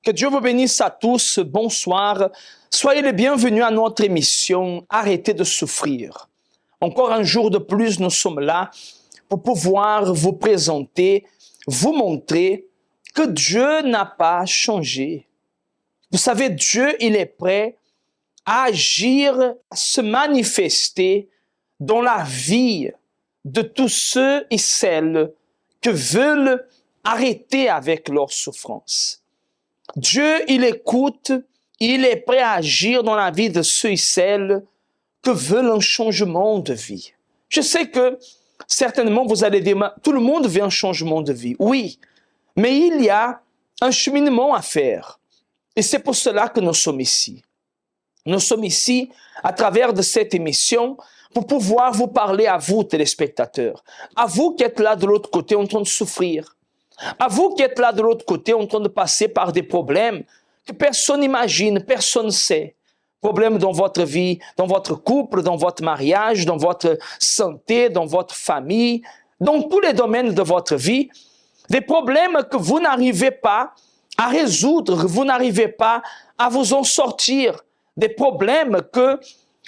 Que Dieu vous bénisse à tous. Bonsoir. Soyez les bienvenus à notre émission Arrêtez de souffrir. Encore un jour de plus, nous sommes là pour pouvoir vous présenter, vous montrer que Dieu n'a pas changé. Vous savez, Dieu, il est prêt à agir, à se manifester dans la vie de tous ceux et celles qui veulent arrêter avec leur souffrance. Dieu, il écoute, il est prêt à agir dans la vie de ceux et celles qui veulent un changement de vie. Je sais que certainement vous allez dire, tout le monde veut un changement de vie. Oui, mais il y a un cheminement à faire. Et c'est pour cela que nous sommes ici. Nous sommes ici à travers de cette émission pour pouvoir vous parler à vous, téléspectateurs, à vous qui êtes là de l'autre côté en train de souffrir, à vous qui êtes là de l'autre côté en train de passer par des problèmes que personne n'imagine, personne ne sait. Problèmes dans votre vie, dans votre couple, dans votre mariage, dans votre santé, dans votre famille, dans tous les domaines de votre vie. Des problèmes que vous n'arrivez pas à résoudre, vous n'arrivez pas à vous en sortir. Des problèmes que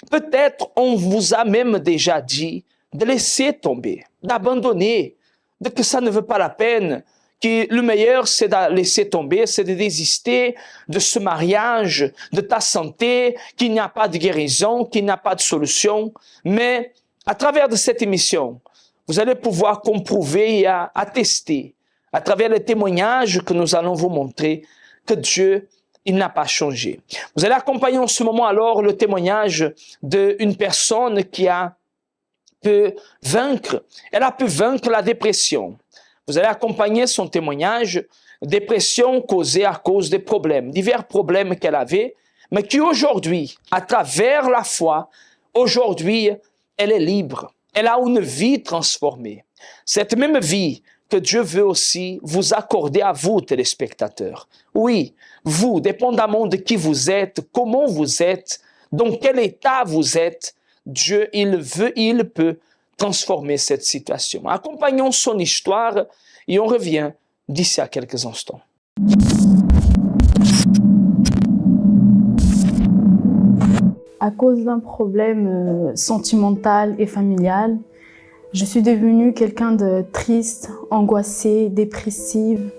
peut-être on vous a même déjà dit de laisser tomber, d'abandonner, de que ça ne vaut pas la peine, que le meilleur c'est de laisser tomber, c'est de désister de ce mariage, de ta santé, qu'il n'y a pas de guérison, qu'il n'y a pas de solution. Mais à travers de cette émission, vous allez pouvoir comprouver et attester, à travers les témoignages que nous allons vous montrer, que Dieu, il n'a pas changé. Vous allez accompagner en ce moment alors le témoignage d'une personne qui a pu vaincre, elle a pu vaincre la dépression. Vous allez accompagner son témoignage, dépression causée à cause des problèmes, divers problèmes qu'elle avait, mais qui aujourd'hui, à travers la foi, aujourd'hui, elle est libre. Elle a une vie transformée. Cette même vie que Dieu veut aussi vous accorder à vous, téléspectateurs. Oui, vous, dépendamment de qui vous êtes, comment vous êtes, dans quel état vous êtes, Dieu, il veut, il peut transformer cette situation. Accompagnons son histoire et on revient d'ici à quelques instants. À cause d'un problème sentimental et familial, je suis devenue quelqu'un de triste, angoissée, dépressive.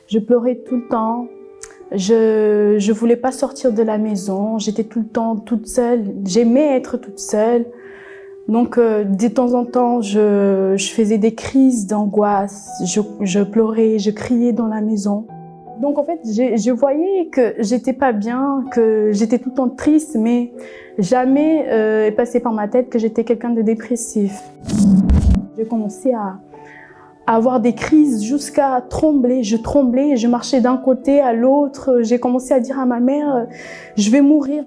Je pleurais tout le temps. Je voulais pas sortir de la maison. J'étais tout le temps toute seule. J'aimais être toute seule. Donc, de temps en temps, je faisais des crises d'angoisse. Je pleurais, je criais dans la maison. Donc, en fait, je voyais que j'étais pas bien, que j'étais tout le temps triste, mais jamais est passé par ma tête que j'étais quelqu'un de dépressif. J'ai commencé à avoir des crises jusqu'à trembler. Je tremblais, je marchais d'un côté à l'autre. J'ai commencé à dire à ma mère, je vais mourir.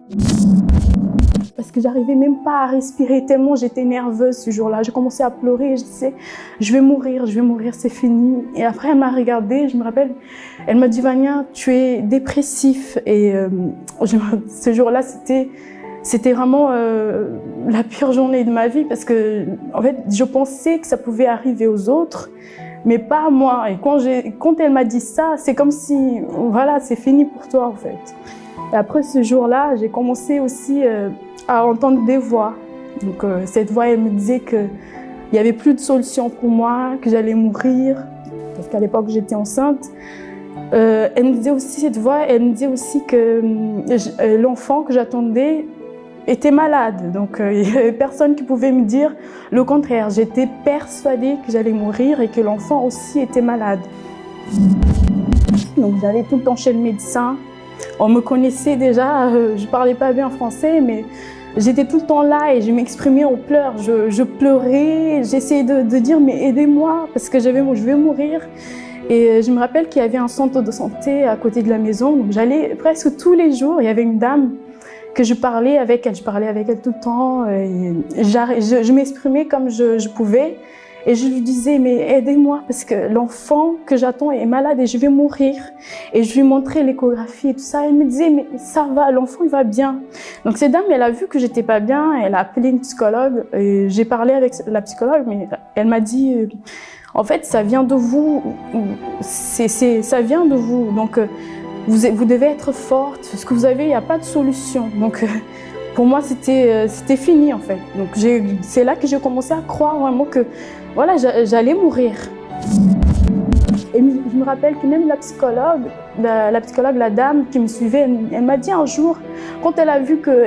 Parce que j'arrivais même pas à respirer tellement j'étais nerveuse ce jour-là. J'ai commencé à pleurer, je disais, je vais mourir, c'est fini. Et après, elle m'a regardée, je me rappelle, elle m'a dit, Vania, tu es dépressif. Et ce jour-là, c'était vraiment la pire journée de ma vie parce que, en fait, je pensais que ça pouvait arriver aux autres, mais pas à moi. Et quand elle m'a dit ça, c'est comme si, voilà, c'est fini pour toi, en fait. Et après ce jour-là, j'ai commencé aussi à entendre des voix. Donc cette voix, elle me disait qu'il n'y avait plus de solution pour moi, que j'allais mourir, parce qu'à l'époque j'étais enceinte. Elle me disait aussi, cette voix, elle me disait aussi que l'enfant que j'attendais était malade. Donc il n'y avait personne qui pouvait me dire le contraire. J'étais persuadée que j'allais mourir et que l'enfant aussi était malade. Donc j'allais tout le temps chez le médecin. On me connaissait déjà, je parlais pas bien français, mais j'étais tout le temps là et je m'exprimais en pleurs. Je pleurais, j'essayais de dire mais aidez-moi parce que je vais mourir. Et je me rappelle qu'il y avait un centre de santé à côté de la maison, donc j'allais presque tous les jours. Il y avait une dame que je parlais avec elle tout le temps. Et je m'exprimais comme je pouvais. Et je lui disais, mais aidez-moi parce que l'enfant que j'attends est malade et je vais mourir. Et je lui montrais l'échographie et tout ça. Elle me disait, mais ça va, l'enfant il va bien. Donc cette dame, elle a vu que j'étais pas bien. Elle a appelé une psychologue. Et j'ai parlé avec la psychologue, mais elle m'a dit, en fait, ça vient de vous. Ça vient de vous. Donc vous devez être forte. Ce que vous avez, il n'y a pas de solution. Donc pour moi, c'était fini en fait. Donc c'est là que j'ai commencé à croire vraiment que voilà, j'allais mourir. Et je me rappelle que même la psychologue, la dame qui me suivait, elle m'a dit un jour, quand elle a vu que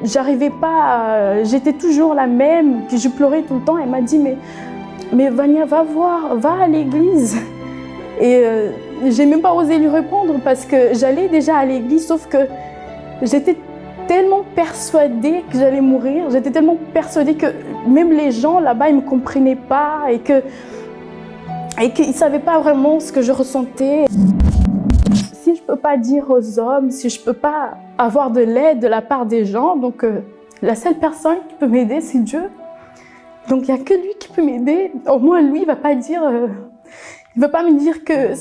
j'arrivais pas, j'étais toujours la même, que je pleurais tout le temps, elle m'a dit mais Vania, va voir, va à l'église. Et j'ai même pas osé lui répondre parce que j'allais déjà à l'église, sauf que j'étais tellement persuadée que j'allais mourir, j'étais tellement persuadée que même les gens là-bas, ils ne me comprenaient pas et qu'ils ne savaient pas vraiment ce que je ressentais. Si je ne peux pas dire aux hommes, si je ne peux pas avoir de l'aide de la part des gens, donc la seule personne qui peut m'aider, c'est Dieu. Donc il n'y a que lui qui peut m'aider. Au moins lui, il ne va pas dire, il va pas me dire que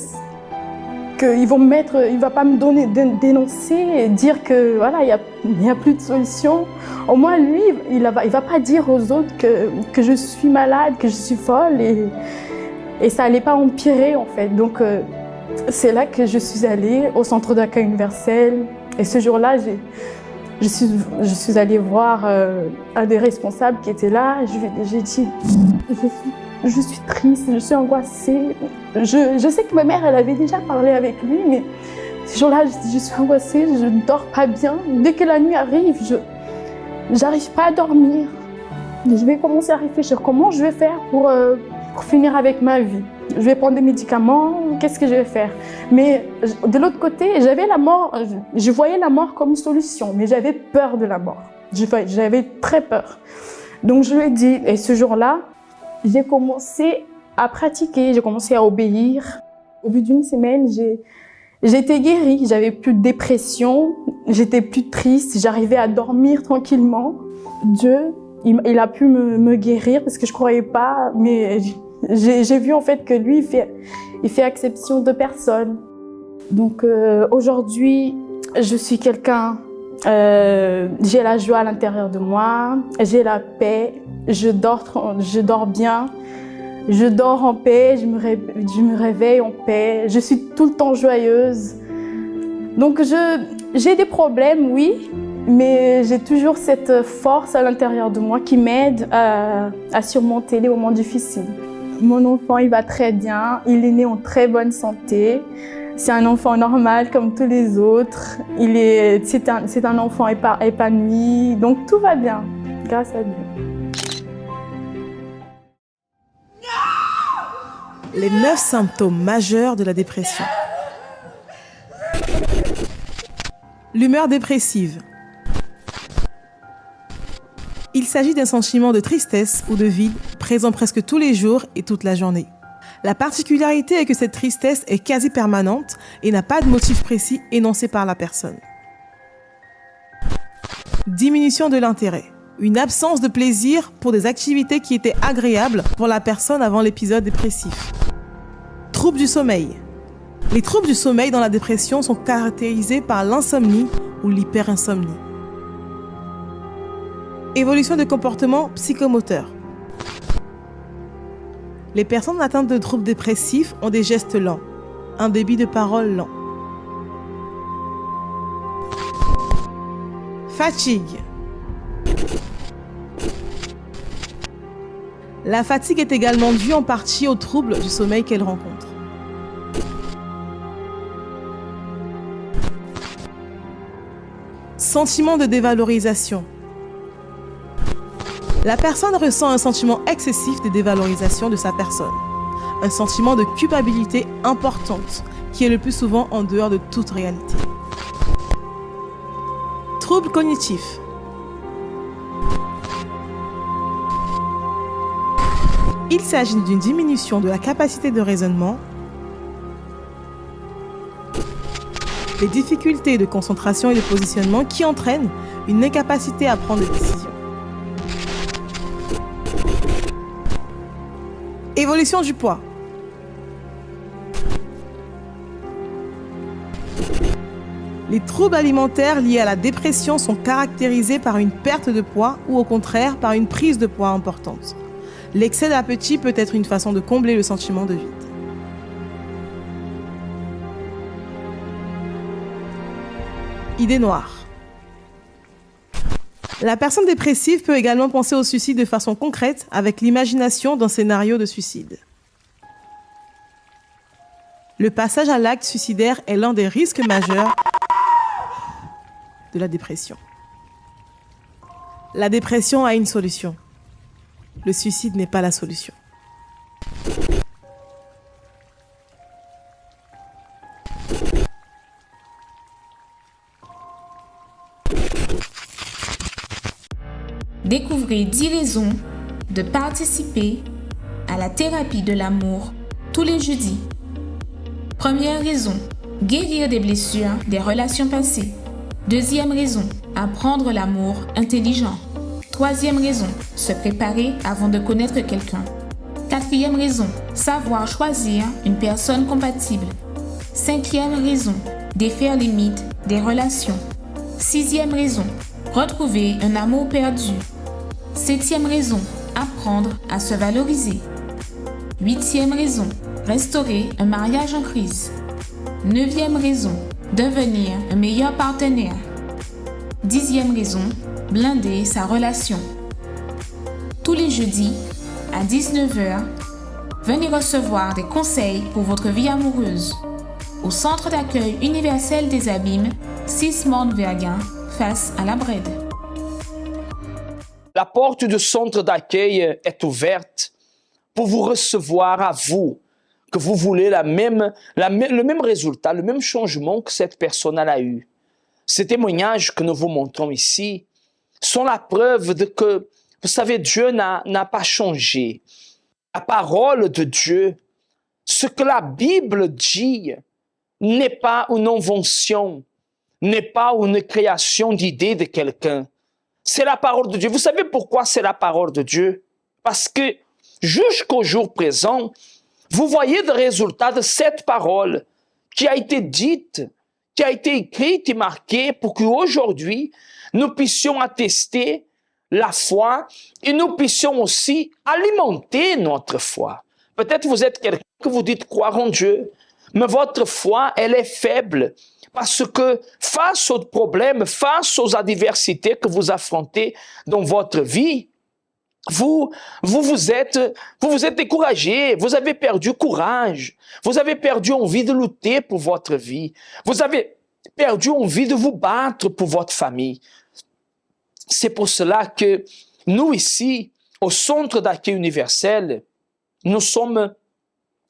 ils vont me mettre, il va pas me donner, dénoncer et dire que voilà, il y a plus de solution. Au moins lui, il va pas dire aux autres que je suis malade, que je suis folle et ça allait pas empirer en fait. Donc c'est là que je suis allée au centre d'accueil universel et ce jour-là, je suis allée voir un des responsables qui était là. J'ai dit, je suis triste, je suis angoissée. Je sais que ma mère, elle avait déjà parlé avec lui, mais ce jour-là, je suis angoissée, je ne dors pas bien. Dès que la nuit arrive, je n'arrive pas à dormir. Je vais commencer à réfléchir comment je vais faire pour finir avec ma vie. Je vais prendre des médicaments, qu'est-ce que je vais faire? Mais de l'autre côté, j'avais la mort, je voyais la mort comme une solution, mais j'avais peur de la mort. J'avais très peur. Donc je lui ai dit, et ce jour-là, j'ai commencé à pratiquer, j'ai commencé à obéir. Au bout d'une semaine, j'ai été guérie. J'avais plus de dépression, j'étais plus triste, j'arrivais à dormir tranquillement. Dieu, il a pu me guérir parce que je croyais pas, mais j'ai vu en fait que lui, il fait exception de personne. Donc aujourd'hui, je suis quelqu'un, j'ai la joie à l'intérieur de moi, j'ai la paix, je dors bien, je dors en paix, je me réveille en paix, je suis tout le temps joyeuse. Donc j'ai des problèmes, oui, mais j'ai toujours cette force à l'intérieur de moi qui m'aide à surmonter les moments difficiles. Mon enfant, il va très bien, il est né en très bonne santé. C'est un enfant normal comme tous les autres. C'est un enfant épanoui, donc tout va bien, grâce à Dieu. Les 9 symptômes majeurs de la dépression. L'humeur dépressive. Il s'agit d'un sentiment de tristesse ou de vide présent presque tous les jours et toute la journée. La particularité est que cette tristesse est quasi permanente et n'a pas de motif précis énoncé par la personne. Diminution de l'intérêt. Une absence de plaisir pour des activités qui étaient agréables pour la personne avant l'épisode dépressif. Troubles du sommeil. Les troubles du sommeil dans la dépression sont caractérisés par l'insomnie ou l'hyperinsomnie. Évolution de comportement psychomoteur. Les personnes atteintes de troubles dépressifs ont des gestes lents, un débit de parole lent. Fatigue. La fatigue est également due en partie aux troubles du sommeil qu'elle rencontre. Sentiment de dévalorisation. La personne ressent un sentiment excessif de dévalorisation de sa personne, un sentiment de culpabilité importante qui est le plus souvent en dehors de toute réalité. Troubles cognitifs. Il s'agit d'une diminution de la capacité de raisonnement, des difficultés de concentration et de positionnement qui entraînent une incapacité à prendre des décisions. Évolution du poids. Les troubles alimentaires liés à la dépression sont caractérisés par une perte de poids ou au contraire par une prise de poids importante. L'excès d'appétit peut être une façon de combler le sentiment de vide. Idée noire. La personne dépressive peut également penser au suicide de façon concrète avec l'imagination d'un scénario de suicide. Le passage à l'acte suicidaire est l'un des risques majeurs de la dépression. La dépression a une solution. Le suicide n'est pas la solution. Découvrez 10 raisons de participer à la thérapie de l'amour tous les jeudis. Première raison, guérir des blessures des relations passées. Deuxième raison, apprendre l'amour intelligent. Troisième raison, se préparer avant de connaître quelqu'un. Quatrième raison, savoir choisir une personne compatible. Cinquième raison, défaire les mythes des relations. Sixième raison, retrouver un amour perdu. Septième raison, apprendre à se valoriser. Huitième raison, restaurer un mariage en crise. Neuvième raison, devenir un meilleur partenaire. Dixième raison, blinder sa relation. Tous les jeudis, à 19h, venez recevoir des conseils pour votre vie amoureuse au Centre d'accueil universel des Abîmes, 6 Morne-Verguin, face à la Brède. La porte du centre d'accueil est ouverte pour vous recevoir à vous, que vous voulez le même résultat, le même changement que cette personne a eu. Ces témoignages que nous vous montrons ici sont la preuve de que, vous savez, Dieu n'a pas changé. La parole de Dieu, ce que la Bible dit, n'est pas une invention, n'est pas une création d'idées de quelqu'un. C'est la parole de Dieu. Vous savez pourquoi c'est la parole de Dieu? Parce que jusqu'au jour présent, vous voyez le résultat de cette parole qui a été dite, qui a été écrite et marquée pour qu'aujourd'hui, nous puissions attester la foi et nous puissions aussi alimenter notre foi. Peut-être vous êtes quelqu'un que vous dites croire en Dieu, mais votre foi, elle est faible parce que face aux problèmes, face aux adversités que vous affrontez dans votre vie, vous êtes découragé, vous avez perdu courage, vous avez perdu envie de lutter pour votre vie, vous avez perdu envie de vous battre pour votre famille. C'est pour cela que nous ici, au Centre d'accueil universel, nous sommes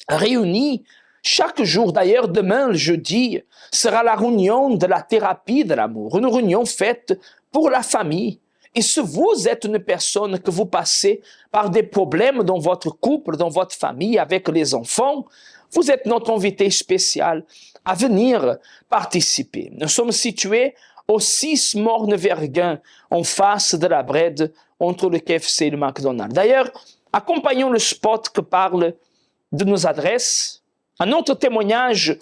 réunis chaque jour. D'ailleurs, demain, le jeudi, sera la réunion de la thérapie de l'amour, une réunion faite pour la famille. Et si vous êtes une personne que vous passez par des problèmes dans votre couple, dans votre famille, avec les enfants, vous êtes notre invité spécial à venir participer. Nous sommes situés au 6 Morne-Verguin, en face de la Brède, entre le KFC et le McDonald's. D'ailleurs, accompagnons le spot qui parle de nos adresses, un autre témoignage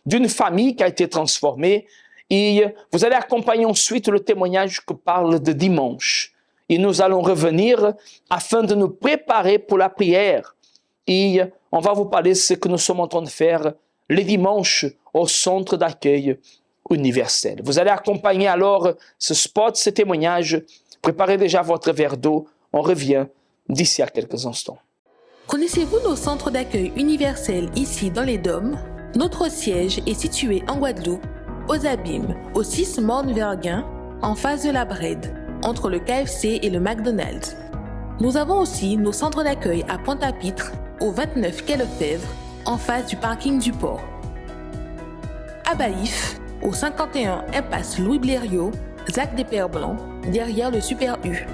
d'une famille qui a été transformée, et vous allez accompagner ensuite le témoignage qui parle de dimanche. Et nous allons revenir afin de nous préparer pour la prière. Et on va vous parler de ce que nous sommes en train de faire les dimanches au Centre d'accueil universel. Vous allez accompagner alors ce spot, ce témoignage. Préparez déjà votre verre d'eau. On revient d'ici à quelques instants. Connaissez-vous nos centres d'accueil universels ici dans les Dômes? Notre siège est situé en Guadeloupe, aux Abîmes, au 6 Morne-Verguin, en face de la Brède, entre le KFC et le McDonald's. Nous avons aussi nos centres d'accueil à Pointe-à-Pitre, au 29 quai Lefebvre, en face du parking du port. À Baïf, au 51 impasse Louis Blériot, Zac des Pères Blancs, derrière le Super U.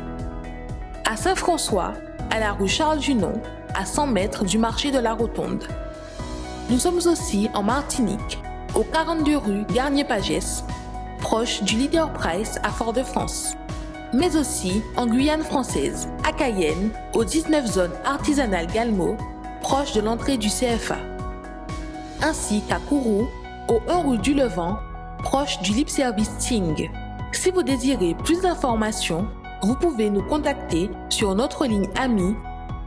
À Saint-François, à la rue Charles-Junon, à 100 mètres du marché de la Rotonde. Nous sommes aussi en Martinique, au 42 rue Garnier-Pagès, proche du Leader Price à Fort-de-France. Mais aussi en Guyane française, à Cayenne, au 19 zone artisanale Galmo, proche de l'entrée du CFA, ainsi qu'à Kourou, au 1 rue du Levant, proche du Libre Service Ting. Si vous désirez plus d'informations, vous pouvez nous contacter sur notre ligne amie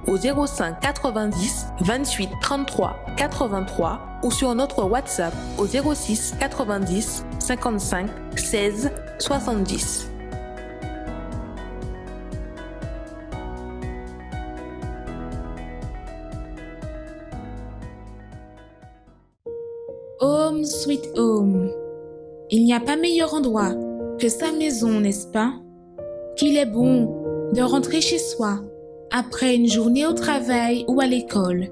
au 05 90 28 33 83 ou sur notre WhatsApp au 06 90 55 16 70. Home sweet home. Il n'y a pas meilleur endroit que sa maison, n'est-ce pas? Qu'il est bon de rentrer chez soi après une journée au travail ou à l'école,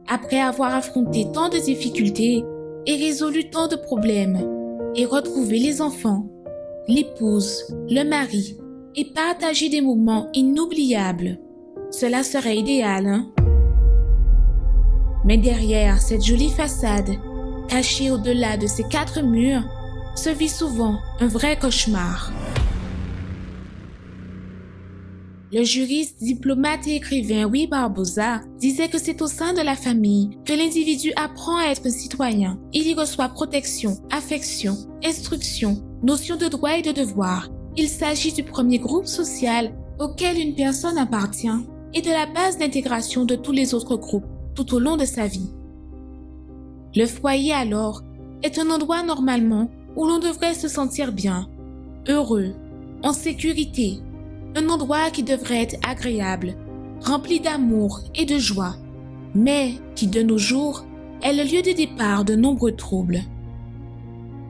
après avoir affronté tant de difficultés et résolu tant de problèmes, et retrouver les enfants, l'épouse, le mari, et partager des moments inoubliables. Cela serait idéal, hein? Mais derrière cette jolie façade, cachée au-delà de ces 4 murs, se vit souvent un vrai cauchemar. Le juriste, diplomate et écrivain Louis Barbosa disait que c'est au sein de la famille que l'individu apprend à être citoyen. Il y reçoit protection, affection, instruction, notion de droit et de devoir. Il s'agit du premier groupe social auquel une personne appartient et de la base d'intégration de tous les autres groupes tout au long de sa vie. Le foyer alors est un endroit normalement où l'on devrait se sentir bien, heureux, en sécurité. Un endroit qui devrait être agréable, rempli d'amour et de joie, mais qui de nos jours est le lieu de départ de nombreux troubles.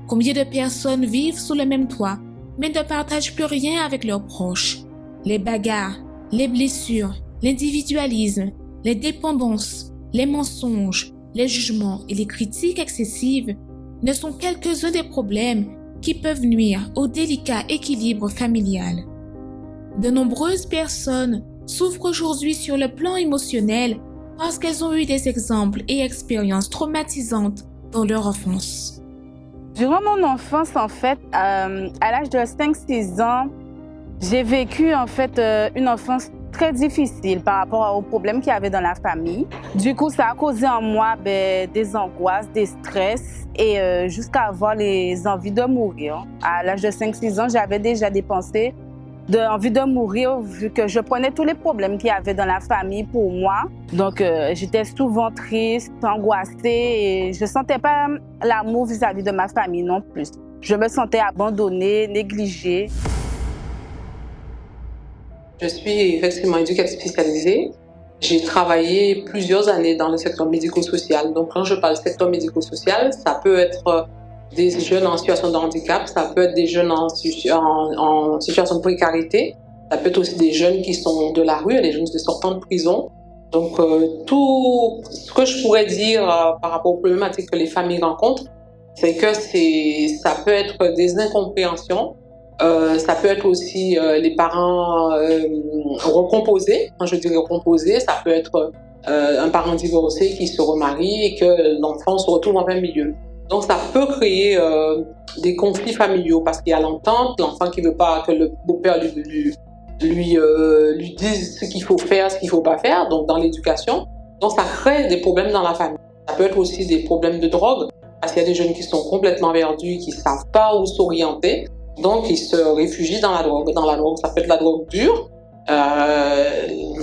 Combien de personnes vivent sous le même toit, mais ne partagent plus rien avec leurs proches? Les bagarres, les blessures, l'individualisme, les dépendances, les mensonges, les jugements et les critiques excessives ne sont quelques-uns des problèmes qui peuvent nuire au délicat équilibre familial. De nombreuses personnes souffrent aujourd'hui sur le plan émotionnel parce qu'elles ont eu des exemples et expériences traumatisantes dans leur enfance. Durant mon enfance, en fait, à l'âge de 5-6 ans, j'ai vécu en fait une enfance très difficile par rapport aux problèmes qu'il y avait dans la famille. Du coup, ça a causé en moi des angoisses, des stress et jusqu'à avoir les envies de mourir. À l'âge de 5-6 ans, j'avais déjà des pensées d'envie de mourir vu que je prenais tous les problèmes qu'il y avait dans la famille pour moi. Donc, j'étais souvent triste, angoissée et je ne sentais pas l'amour vis-à-vis de ma famille non plus. Je me sentais abandonnée, négligée. Je suis effectivement éducatrice spécialisée. J'ai travaillé plusieurs années dans le secteur médico-social. Donc, quand je parle secteur médico-social, ça peut être des jeunes en situation de handicap, ça peut être des jeunes en situation de précarité, ça peut être aussi des jeunes qui sont de la rue, des jeunes qui sortent de prison. Donc, tout ce que je pourrais dire par rapport aux problématiques que les familles rencontrent, c'est que ça peut être des incompréhensions, ça peut être aussi les parents recomposés. Quand je dis recomposés, ça peut être un parent divorcé qui se remarie et que l'enfant se retrouve en plein milieu. Donc, ça peut créer des conflits familiaux parce qu'il y a l'entente, l'enfant qui ne veut pas que le beau-père lui dise ce qu'il faut faire, ce qu'il ne faut pas faire, donc dans l'éducation. Donc, ça crée des problèmes dans la famille. Ça peut être aussi des problèmes de drogue parce qu'il y a des jeunes qui sont complètement perdus, qui ne savent pas où s'orienter. Donc, ils se réfugient dans la drogue. Dans la drogue, ça peut être la drogue dure,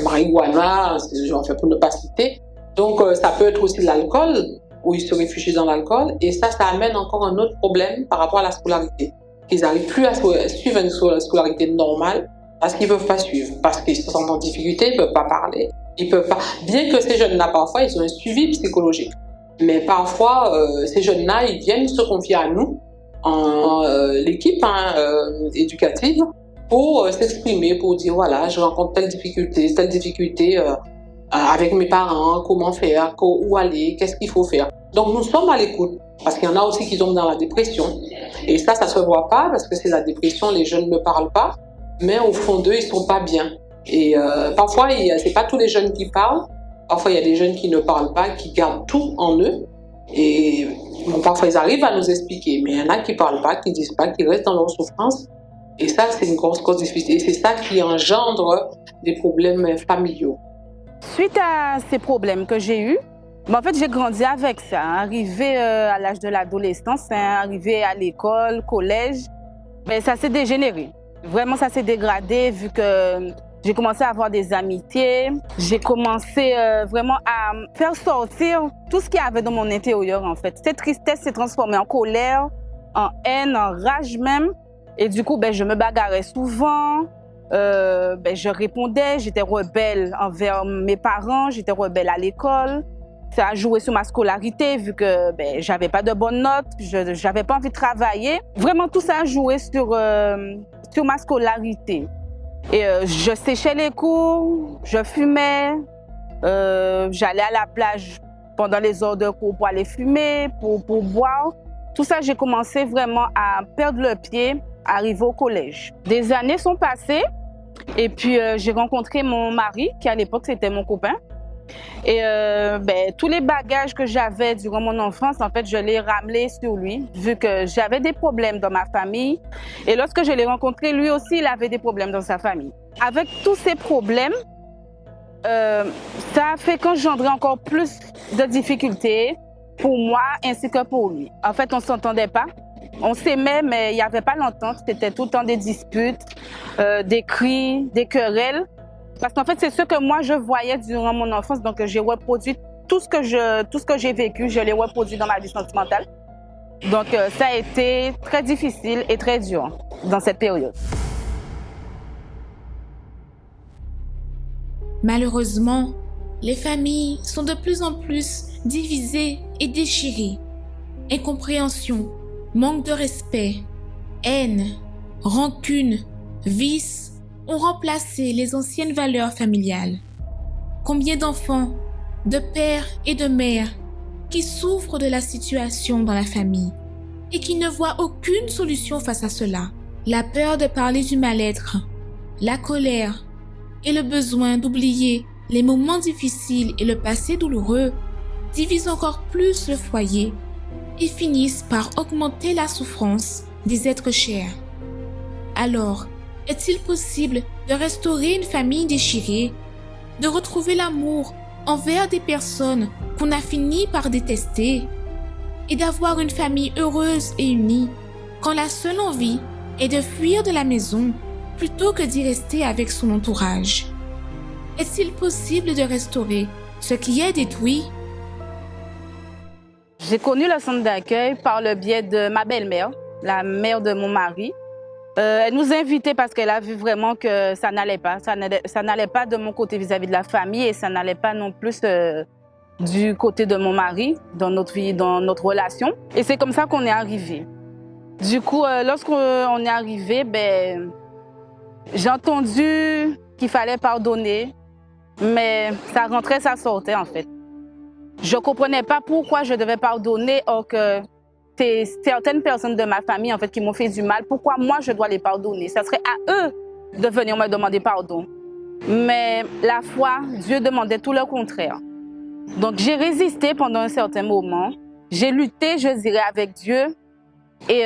marijuana, j'en fais pour ne pas citer. Donc, ça peut être aussi l'alcool, où ils se réfugient dans l'alcool. Et ça amène encore un autre problème par rapport à la scolarité. Ils n'arrivent plus à suivre une scolarité normale parce qu'ils ne peuvent pas suivre, parce qu'ils se sentent en difficulté, ils ne peuvent pas parler. Ils peuvent pas. Bien que ces jeunes-là, parfois, ils ont un suivi psychologique. Mais parfois, ces jeunes-là, ils viennent se confier à nous, l'équipe éducative, pour s'exprimer, pour dire, voilà, je rencontre telle difficulté avec mes parents, comment faire, où aller, qu'est-ce qu'il faut faire. Donc nous sommes à l'écoute, parce qu'il y en a aussi qui tombent dans la dépression. Et ça se voit pas, parce que c'est la dépression, les jeunes ne parlent pas, mais au fond d'eux, ils sont pas bien. Et parfois, c'est pas tous les jeunes qui parlent, parfois il y a des jeunes qui ne parlent pas, qui gardent tout en eux. Et bon, parfois ils arrivent à nous expliquer, mais il y en a qui parlent pas, qui disent pas, qui restent dans leur souffrance. Et ça, c'est une grosse cause difficile. Et c'est ça qui engendre des problèmes familiaux. Suite à ces problèmes que j'ai eus, en fait, j'ai grandi avec ça. Arrivé à l'âge de l'adolescence, arrivé à l'école, collège, ça s'est dégénéré. Vraiment, ça s'est dégradé vu que j'ai commencé à avoir des amitiés. J'ai commencé vraiment à faire sortir tout ce qu'il y avait dans mon intérieur, en fait. Cette tristesse s'est transformée en colère, en haine, en rage même. Et du coup, je me bagarrais souvent. Je répondais, j'étais rebelle envers mes parents, j'étais rebelle à l'école. Ça a joué sur ma scolarité vu que j'avais pas de bonnes notes, j'avais pas envie de travailler. Vraiment, tout ça a joué sur ma scolarité. Et je séchais les cours, je fumais, j'allais à la plage pendant les heures de cours pour aller fumer, pour boire. Tout ça, j'ai commencé vraiment à perdre le pied, arriver au collège. Des années sont passées et puis j'ai rencontré mon mari, qui à l'époque c'était mon copain. Et tous les bagages que j'avais durant mon enfance, en fait, je les ramenais sur lui, vu que j'avais des problèmes dans ma famille. Et lorsque je l'ai rencontré, lui aussi, il avait des problèmes dans sa famille. Avec tous ces problèmes, ça a fait qu'engendrer encore plus de difficultés pour moi ainsi que pour lui. En fait, on ne s'entendait pas. On s'aimait, mais il n'y avait pas l'entente. C'était tout le temps des disputes, des cris, des querelles. Parce qu'en fait, c'est ce que moi, je voyais durant mon enfance. Donc, j'ai reproduit tout ce que j'ai vécu, je l'ai reproduit dans ma vie sentimentale. Donc, ça a été très difficile et très dur dans cette période. Malheureusement, les familles sont de plus en plus divisées et déchirées. Incompréhension, manque de respect, haine, rancune, vice ont remplacé les anciennes valeurs familiales. Combien d'enfants, de pères et de mères qui souffrent de la situation dans la famille et qui ne voient aucune solution face à cela. La peur de parler du mal-être, la colère et le besoin d'oublier les moments difficiles et le passé douloureux divisent encore plus le foyer et finissent par augmenter la souffrance des êtres chers. Alors, est-il possible de restaurer une famille déchirée, de retrouver l'amour envers des personnes qu'on a fini par détester et d'avoir une famille heureuse et unie quand la seule envie est de fuir de la maison plutôt que d'y rester avec son entourage? Est-il possible de restaurer ce qui est détruit? J'ai connu le centre d'accueil par le biais de ma belle-mère, la mère de mon mari. Elle nous a invités parce qu'elle a vu vraiment que ça n'allait pas. Ça n'allait pas de mon côté vis-à-vis de la famille et ça n'allait pas non plus du côté de mon mari dans notre vie, dans notre relation. Et c'est comme ça qu'on est arrivé. Du coup, lorsqu'on est arrivé, j'ai entendu qu'il fallait pardonner, mais ça rentrait, ça sortait en fait. Je ne comprenais pas pourquoi je devais pardonner or que c'est certaines personnes de ma famille en fait, qui m'ont fait du mal. Pourquoi moi, je dois les pardonner? Ça serait à eux de venir me demander pardon. Mais la foi, Dieu demandait tout le contraire. Donc, j'ai résisté pendant un certain moment. J'ai lutté, je dirais, avec Dieu. Et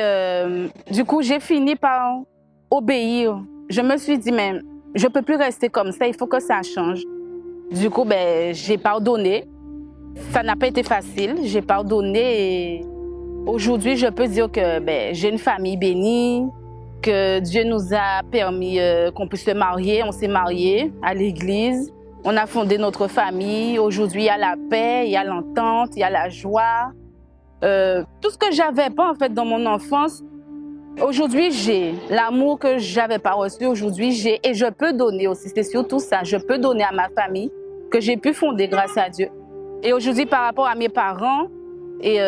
du coup, j'ai fini par obéir. Je me suis dit, mais je ne peux plus rester comme ça, il faut que ça change. Du coup, j'ai pardonné. Ça n'a pas été facile. J'ai pardonné et aujourd'hui, je peux dire que j'ai une famille bénie, que Dieu nous a permis qu'on puisse se marier. On s'est mariés à l'église. On a fondé notre famille. Aujourd'hui, il y a la paix, il y a l'entente, il y a la joie. Tout ce que je n'avais pas en fait dans mon enfance, aujourd'hui j'ai. L'amour que je n'avais pas reçu, aujourd'hui j'ai. Et je peux donner aussi, c'est surtout ça. Je peux donner à ma famille que j'ai pu fonder grâce à Dieu. Et aujourd'hui, par rapport à mes parents et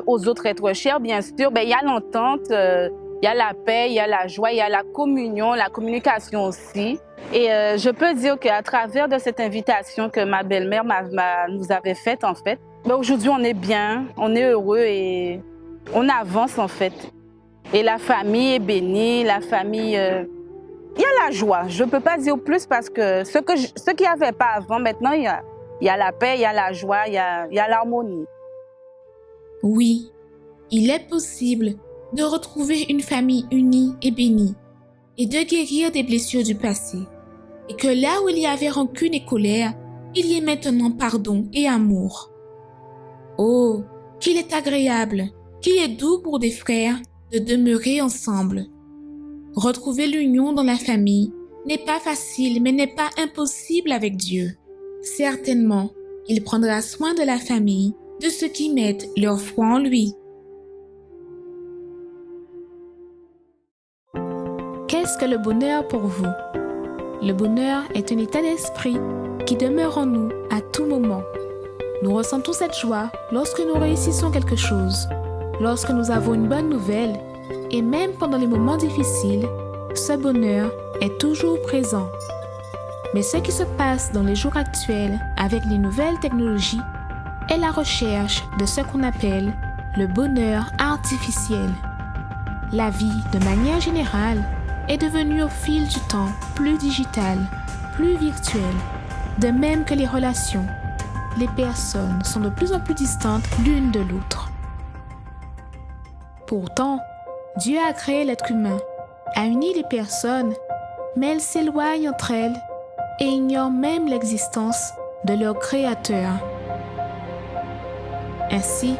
aux autres êtres chers, bien sûr, il y a l'entente, il y a la paix, il y a la joie, il y a la communion, la communication aussi. Et je peux dire qu'à travers de cette invitation que ma belle-mère nous avait faite, en fait, aujourd'hui, on est bien, on est heureux et on avance, en fait. Et la famille est bénie, la famille... il y a la joie. Je ne peux pas dire plus parce que ce qu'il n'y avait pas avant, maintenant, il y a la paix, il y a la joie, il y a l'harmonie. Oui, il est possible de retrouver une famille unie et bénie et de guérir des blessures du passé. Et que là où il y avait rancune et colère, il y ait maintenant pardon et amour. Oh, qu'il est agréable, qu'il est doux pour des frères de demeurer ensemble. Retrouver l'union dans la famille n'est pas facile, mais n'est pas impossible avec Dieu. Certainement, il prendra soin de la famille, de ceux qui mettent leur foi en lui. Qu'est-ce que le bonheur pour vous? Le bonheur est un état d'esprit qui demeure en nous à tout moment. Nous ressentons cette joie lorsque nous réussissons quelque chose, lorsque nous avons une bonne nouvelle, et même pendant les moments difficiles, ce bonheur est toujours présent. Mais ce qui se passe dans les jours actuels avec les nouvelles technologies est la recherche de ce qu'on appelle le bonheur artificiel. La vie, de manière générale, est devenue au fil du temps plus digitale, plus virtuelle, de même que les relations. Les personnes sont de plus en plus distantes l'une de l'autre. Pourtant, Dieu a créé l'être humain, a uni les personnes, mais elles s'éloignent entre elles et ignorent même l'existence de leur Créateur. Ainsi,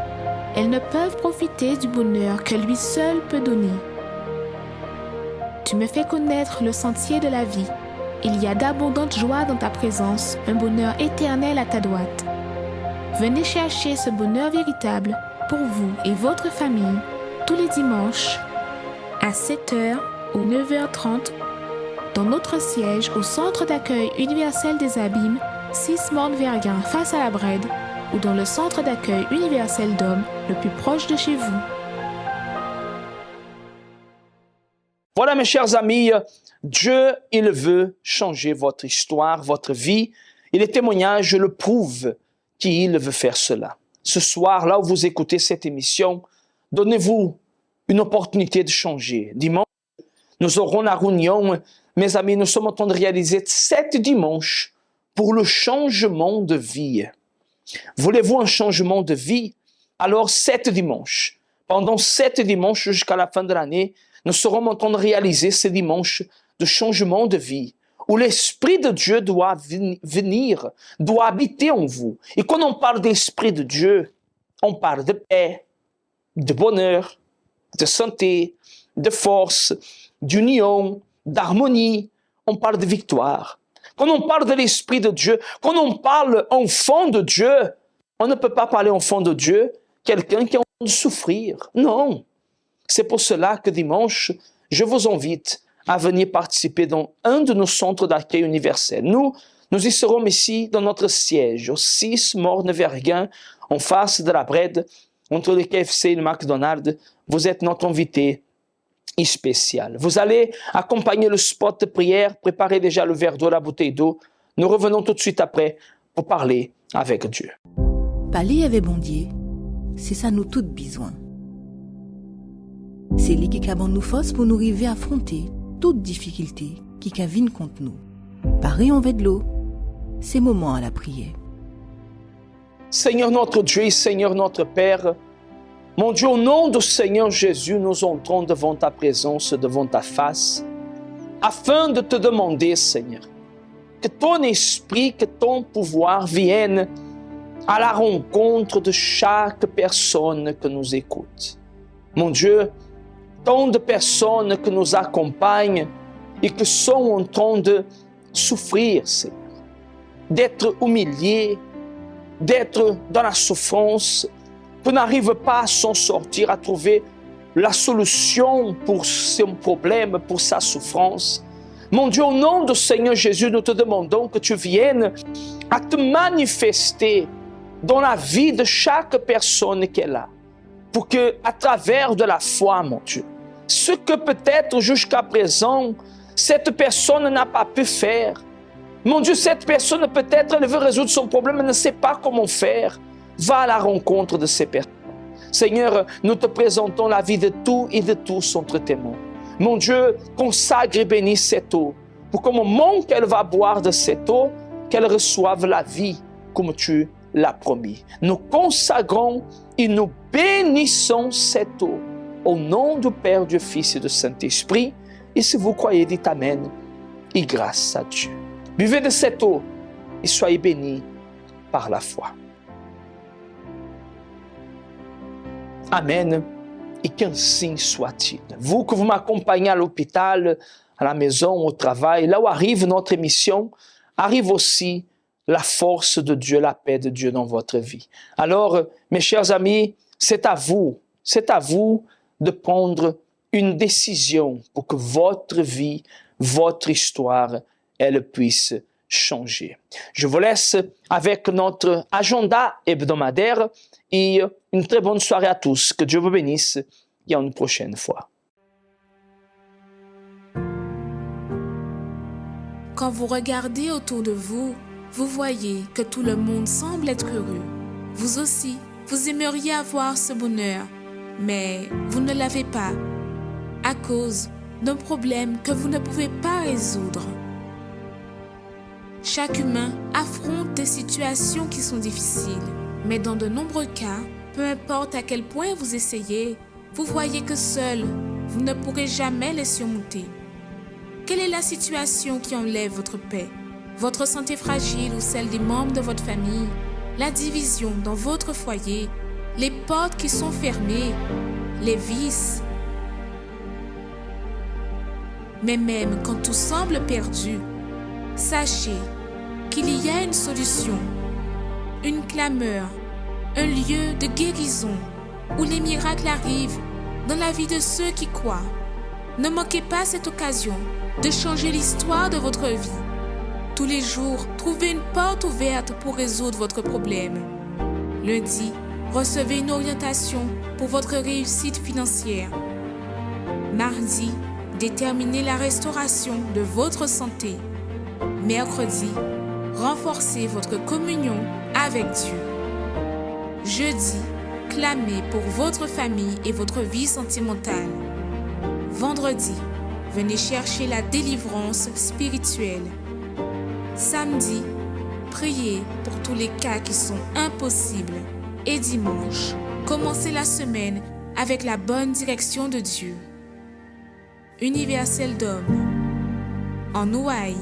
elles ne peuvent profiter du bonheur que lui seul peut donner. Tu me fais connaître le sentier de la vie. Il y a d'abondantes joies dans ta présence, un bonheur éternel à ta droite. Venez chercher ce bonheur véritable pour vous et votre famille tous les dimanches à 7h ou 9h30 dans notre siège au Centre d'accueil universel des Abîmes, 6 Morne-Verguin face à la Brède, ou dans le Centre d'accueil universel d'hommes le plus proche de chez vous. Voilà, mes chers amis, Dieu, il veut changer votre histoire, votre vie, et les témoignages le prouvent qu'il veut faire cela. Ce soir, là où vous écoutez cette émission, donnez-vous une opportunité de changer. Dimanche, nous aurons la réunion. Mes amis, nous sommes en train de réaliser 7 dimanches pour le changement de vie. Voulez-vous un changement de vie? Alors 7 dimanches. Pendant 7 dimanches jusqu'à la fin de l'année, nous serons en train de réaliser ces dimanches de changement de vie, où l'Esprit de Dieu doit venir, doit habiter en vous. Et quand on parle d'Esprit de Dieu, on parle de paix, de bonheur, de santé, de force, d'union, d'harmonie. On parle de victoire. Quand on parle de l'Esprit de Dieu, quand on parle enfant de Dieu, on ne peut pas parler enfant de Dieu, quelqu'un qui est en train de souffrir. Non. C'est pour cela que dimanche, je vous invite à venir participer dans un de nos centres d'accueil universels. Nous y serons ici dans notre siège, au 6 Morne-Verguin, en face de la Brède, entre le KFC et le McDonald's. Vous êtes notre invité spécial. Vous allez accompagner le spot de prière, préparez déjà le verre d'eau, la bouteille d'eau. Nous revenons tout de suite après pour parler avec Dieu. Parler avec bon Dieu, c'est ça nous toutes besoin. C'est lui qui a nous force pour nous arriver à affronter toute difficulté qui vienne contre nous. Pareil en de l'eau, c'est moment à la prière. Seigneur notre Dieu et Seigneur notre Père, mon Dieu, au nom du Seigneur Jésus, nous entrons devant ta présence, devant ta face, afin de te demander, Seigneur, que ton esprit, que ton pouvoir vienne à la rencontre de chaque personne que nous écoute. Mon Dieu, tant de personnes que nous accompagnent et qui sont en train de souffrir, Seigneur, d'être humiliées, d'être dans la souffrance, qui n'arrivent pas à s'en sortir, à trouver la solution pour son problème, pour sa souffrance. Mon Dieu, au nom du Seigneur Jésus, nous te demandons que tu viennes à te manifester dans la vie de chaque personne qui est là, pour que, à travers de la foi, mon Dieu, ce que peut-être jusqu'à présent, cette personne n'a pas pu faire. Mon Dieu, cette personne peut-être, elle veut résoudre son problème, elle ne sait pas comment faire. Va à la rencontre de ces personnes. Seigneur, nous te présentons la vie de tout et de tous entre tes mains. Mon Dieu, consacre et bénis cette eau, pour qu'au moment qu'elle va boire de cette eau, qu'elle reçoive la vie comme tu l'as promis. Nous consacrons et nous bénissons cette eau au nom du Père, du Fils et du Saint-Esprit. Et si vous croyez, dites Amen et grâce à Dieu. Buvez de cette eau et soyez bénis par la foi. Amen. Et qu'ainsi soit-il. Vous que vous m'accompagnez à l'hôpital, à la maison, au travail, là où arrive notre émission, arrive aussi la force de Dieu, la paix de Dieu dans votre vie. Alors, mes chers amis, c'est à vous de prendre une décision pour que votre vie, votre histoire, elle puisse changer. Je vous laisse avec notre agenda hebdomadaire et une très bonne soirée à tous. Que Dieu vous bénisse et à une prochaine fois. Quand vous regardez autour de vous, vous voyez que tout le monde semble être heureux. Vous aussi, vous aimeriez avoir ce bonheur, mais vous ne l'avez pas à cause d'un problème que vous ne pouvez pas résoudre. Chaque humain affronte des situations qui sont difficiles, mais dans de nombreux cas, peu importe à quel point vous essayez, vous voyez que seul, vous ne pourrez jamais les surmonter. Quelle est la situation qui enlève votre paix? Votre santé fragile ou celle des membres de votre famille? La division dans votre foyer? Les portes qui sont fermées? Les vices? Mais même quand tout semble perdu, sachez qu'il y a une solution, une clameur, un lieu de guérison où les miracles arrivent dans la vie de ceux qui croient. Ne manquez pas cette occasion de changer l'histoire de votre vie. Tous les jours, trouvez une porte ouverte pour résoudre votre problème. Lundi, recevez une orientation pour votre réussite financière. Mardi, déterminez la restauration de votre santé. Mercredi, renforcez votre communion avec Dieu. Jeudi, clamez pour votre famille et votre vie sentimentale. Vendredi, venez chercher la délivrance spirituelle. Samedi, priez pour tous les cas qui sont impossibles. Et dimanche, commencez la semaine avec la bonne direction de Dieu. Universel d'hommes en Hawaï.